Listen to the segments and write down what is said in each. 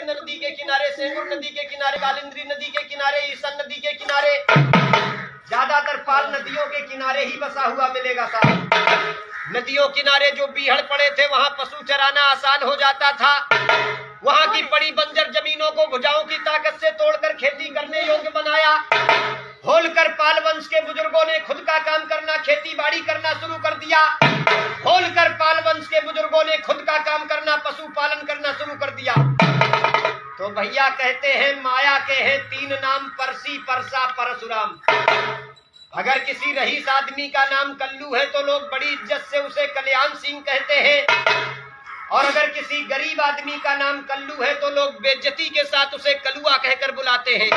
सेंध नदी के किनारे, सेंगुर नदी के किनारे, कालिंद्री नदी के किनारे, ईसन नदी के किनारे, ज्यादातर पाल नदियों के किनारे ही बसा हुआ मिलेगा साहब। नदियों किनारे जो बीहड़ पड़े थे वहां पशु चराना आसान हो जाता था। वहां की बड़ी बंजर जमीनों को भुजाओं की ताकत से तोड़कर खेती करने योग्य बनाया। होलकर पाल वंश के बुजुर्गों ने खुद का काम करना, खेती बाड़ी करना शुरू कर दिया। होलकर पाल वंश के बुजुर्गों ने खुद का काम करना, पशु पालन करना शुरू कर दिया। तो भैया कहते हैं माया के हैं तीन नाम, परसी, परसा, परशुराम। अगर किसी रईस आदमी का नाम कल्लू है तो लोग बड़ी इज्जत से उसे कल्याण सिंह कहते हैं, और अगर किसी गरीब आदमी का नाम कल्लू है तो लोग बेइज्जती के साथ उसे कलुआ कहकर बुलाते हैं।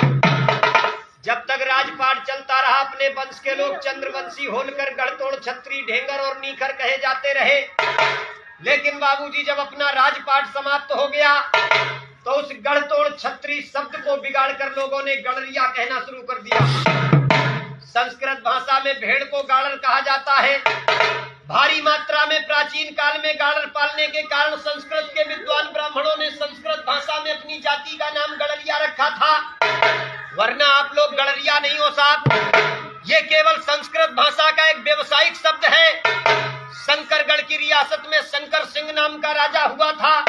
जब तक राजपाट चलता रहा अपने वंश के लोग चंद्रवंशी, होलकर, गढ़तोड़, छत्री, ढेंगर और नीखर कहे जाते रहे। लेकिन बाबूजी जब अपना राजपाट समाप्त हो गया तो उस गढ़तोड़ छत्री शब्द को बिगाड़कर लोगों ने गड़रिया कहना शुरू कर दिया। संस्कृत भाषा में भेड़ को गाड़र कहा जाता है। भारी मात्रा में प्राचीन काल में गाड़र पालने के कारण संस्कृत के विद्वान ब्राह्मणों ने संस्कृत भाषा में अपनी जाति का नाम गड़रिया रखा था, वरना आप लोग गड़रिया नहीं हो साहब। ये केवल संस्कृत भाषा का एक व्यवसायिक शब्द है। शंकरगढ़ की रियासत में शंकर सिंह नाम का राजा हुआ था,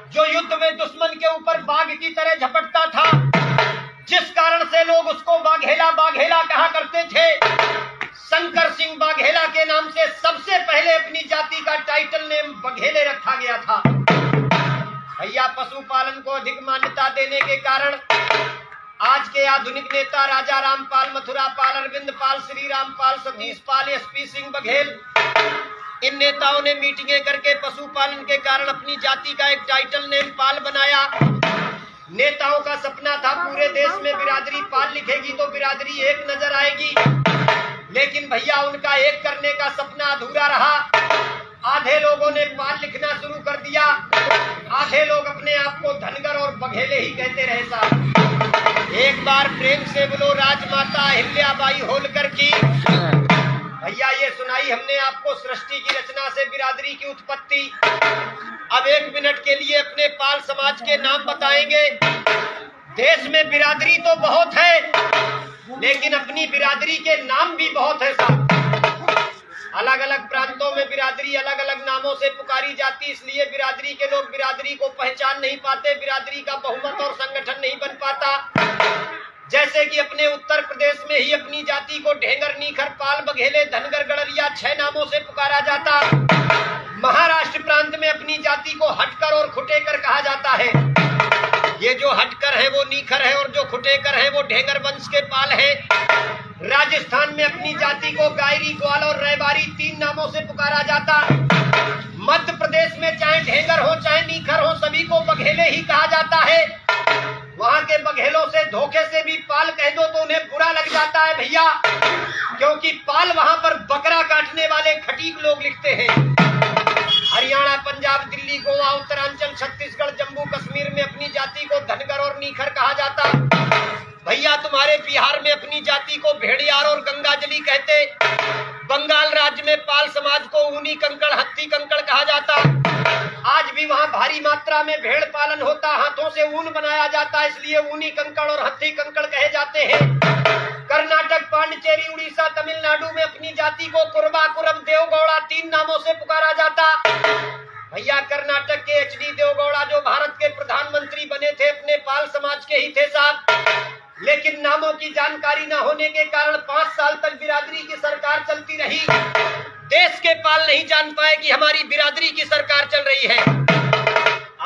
जो युद्ध में दुश्मन के ऊपर बाघ की तरह झपटता था, जिस कारण से लोग उसको बाघेला बाघेला कहा करते थे। शंकर सिंह बाघेला के नाम से सबसे पहले अपनी जाति का टाइटल नेम बघेले रखा गया था। भैया पशुपालन को अधिक मान्यता देने के कारण आज के आधुनिक नेता राजा रामपाल, मथुरा पाल, अरविंद पाल, श्री रामपाल, सतीश पाल, एसपी सिंह बघेल, इन नेताओं ने मीटिंगें करके पशुपालन के कारण अपनी जाति का एक टाइटल नेम पाल बनाया। नेताओं का सपना था पूरे देश में बिरादरी पाल लिखेगी तो बिरादरी एक नजर आएगी, लेकिन भैया उनका एक करने का सपना अधूरा रहा। आधे लोगों ने पाल लिखना शुरू कर दिया, आधे लोग अपने आप को धनगर और बघेले ही कहते रहे साहब। एक बार प्रेम से बोलो राजमाता अहिल्याबाई होलकर की। भैया ये सुनाई हमने आपको सृष्टि की रचना से बिरादरी की उत्पत्ति। अब 1 मिनट के लिए अपने पाल समाज के नाम बताएंगे। देश में बिरादरी तो बहुत है, लेकिन अपनी बिरादरी के नाम भी बहुत है साहब। अलग अलग प्रांतों में बिरादरी अलग अलग नामों से पुकारी जाती, इसलिए बिरादरी के लोग बिरादरी को पहचान नहीं पाते, बिरादरी का बहुमत और संगठन नहीं बन पाता। जैसे कि अपने उत्तर प्रदेश में ही अपनी जाति को ढेंगर, नीखर, पाल, बघेले, धनगर, गड़रिया 6 नामों से पुकारा जाता। महाराष्ट्र प्रांत में अपनी जाति को हटकर और खुटेकर कहा जाता है। ये जो हटकर है वो नीखर है और जो खुटेकर है वो ढेंगर वंश के पाल है। राजस्थान में अपनी जाति को गायरी, ग्वाल और रैबारी 3 नामों से पुकारा जाता। मध्य प्रदेश में चाहे ढेंगर हो चाहे नीखर हो, सभी को बघेले ही कहा जाता है। वहां के बघेलों से धोखे से भी पाल कह दो तो उन्हें बुरा लग जाता है भैया, क्योंकि पाल वहां पर बकरा काटने वाले खटीक लोग लिखते हैं। हरियाणा, पंजाब, दिल्ली, गोवा, उत्तरांचल, छत्तीसगढ़, जम्मू कश्मीर में अपनी जाति को धनगर और नीखर कहा जाता। भैया तुम्हारे बिहार में अपनी जाति को भेड़ियार और गंगाजली कहते। बंगाल राज्य में पाल समाज को ऊनी कंकड़, हत्ती कंकड़ कहा जाता। आज भी वहाँ भारी मात्रा में भेड़ पालन होता, हाथों से ऊन बनाया जाता, इसलिए ऊनी कंकड़ और हत्ती कंकड़ कहे जाते हैं। कर्नाटक, पांडिचेरी, उड़ीसा, तमिलनाडु में अपनी जाति को कुरबा, कुरम, देवगौड़ा 3 नामों से पुकारा जाता। भैया कर्नाटक के एचडी देवगौड़ा जो भारत के प्रधानमंत्री बने थे अपने पाल समाज के ही थे साहब, लेकिन नामों की जानकारी न होने के कारण 5 साल तक बिरादरी की सरकार चलती रही। देश के पाल नहीं जान पाए कि हमारी बिरादरी की सरकार चल रही है।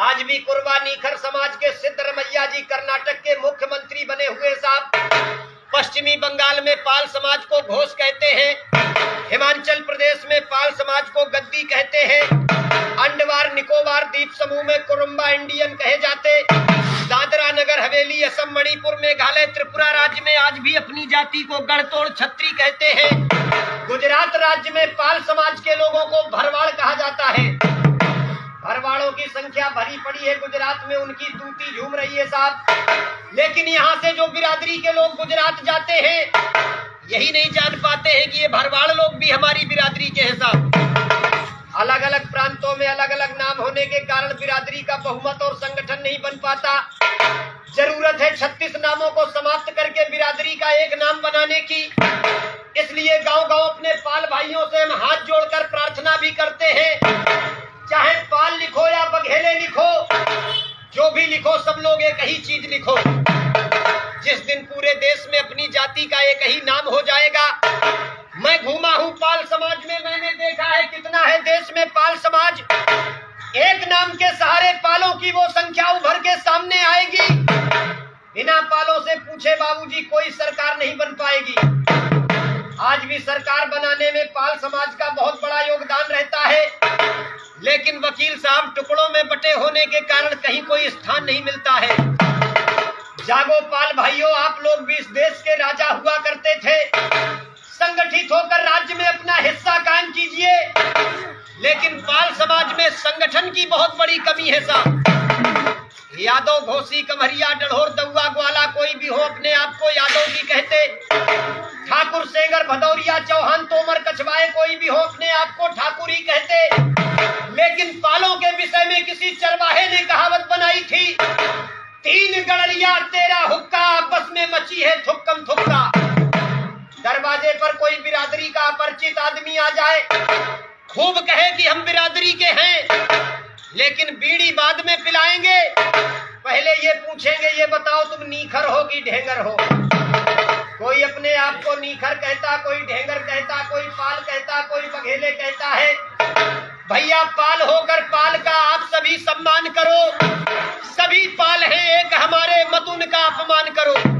आज भी कुरबा नीखर समाज के सिद्धरमैया जी कर्नाटक के मुख्यमंत्री बने हुए साहब। पश्चिमी बंगाल में पाल समाज को घोष कहते हैं। हिमाचल प्रदेश में पाल समाज को गद्दी कहते हैं। अंडमान निकोबार द्वीप समूह में कुरुम्बा इंडियन कहे जाते। दादरा नगर हवेली, असम, मणिपुर, मेघालय, त्रिपुरा राज्य में आज भी अपनी जाति को गढ़तोड़ छत्री कहते हैं। गुजरात राज्य में पाल समाज के लोगों को भरवाड़ कहा जाता है। भरवाड़ों की संख्या भरी पड़ी है गुजरात में, उनकी तूती झूम रही है साहब। लेकिन यहाँ से जो बिरादरी के लोग गुजरात जाते हैं, यही नहीं जान पाते हैं कि ये भरवाड़ लोग भी हमारी बिरादरी के हैं साहब। अलग अलग प्रांतों में अलग अलग नाम होने के कारण बिरादरी का बहुमत और संगठन नहीं बन पाता। जरूरत है 36 नामों को समाप्त करके बिरादरी का एक नाम बनाने की। इसलिए गांव-गांव अपने पाल भाइयों से हम हाथ जोड़कर प्रार्थना भी करते हैं, चाहे पाल लिखो या बघेले लिखो, जो भी लिखो सब लोग एक ही चीज लिखो। जिस दिन पूरे देश में अपनी जाति का एक ही नाम हो जाएगा। मैं घूमा हूं पाल समाज में, मैंने देखा है कितना है देश में पाल समाज। एक नाम के सहारे पालों की वो संख्या उभर के सामने आएगी। बिना पालों से पूछे बाबूजी कोई सरकार नहीं बन पाएगी। आज भी सरकार बनाने में पाल समाज का बहुत बड़ा योगदान रहता है, लेकिन वकील साहब टुकड़ों में बटे होने के कारण कहीं कोई स्थान नहीं मिलता है। जागो पाल भाइयों, आप लोग भी इस देश के राजा हुआ करते थे। संगठित होकर राज्य में अपना हिस्सा कायम कीजिए। लेकिन पाल समाज में संगठन की बहुत बड़ी कमी है साहब। यादव, घोसी, कमरिया, डढ़ोर, दउआ, ग्वाला कोई भी हो अपने आप को यादव भी कहते। ठाकुर, सेंगर, भदौरिया, चौहान, तोमर, कछवाए कोई भी हो अपने आप को ठाकुर ही कहते। लेकिन पालों के विषय में किसी चरवाहे ने कहावत बनाई थी, 3 गड़रिया तेरा हुक्का, आपस में मची है थुक्कम थुक्का। दरवाजे पर कोई बिरादरी का अपरिचित आदमी आ जाए, खूब कहे कि हम बिरादरी के हैं, लेकिन बीड़ी बाद में पिलाएंगे। पहले ये पूछेंगे, ये बताओ तुम नीखर हो कि ढेंगर हो। कोई अपने आप को नीखर कहता, कोई ढेंगर कहता, कोई पाल कहता, कोई बघेले कहता है। भैया पाल होकर पाल का आप सभी सम्मान करो। सभी पाल हैं एक हमारे, मत उनका अपमान करो।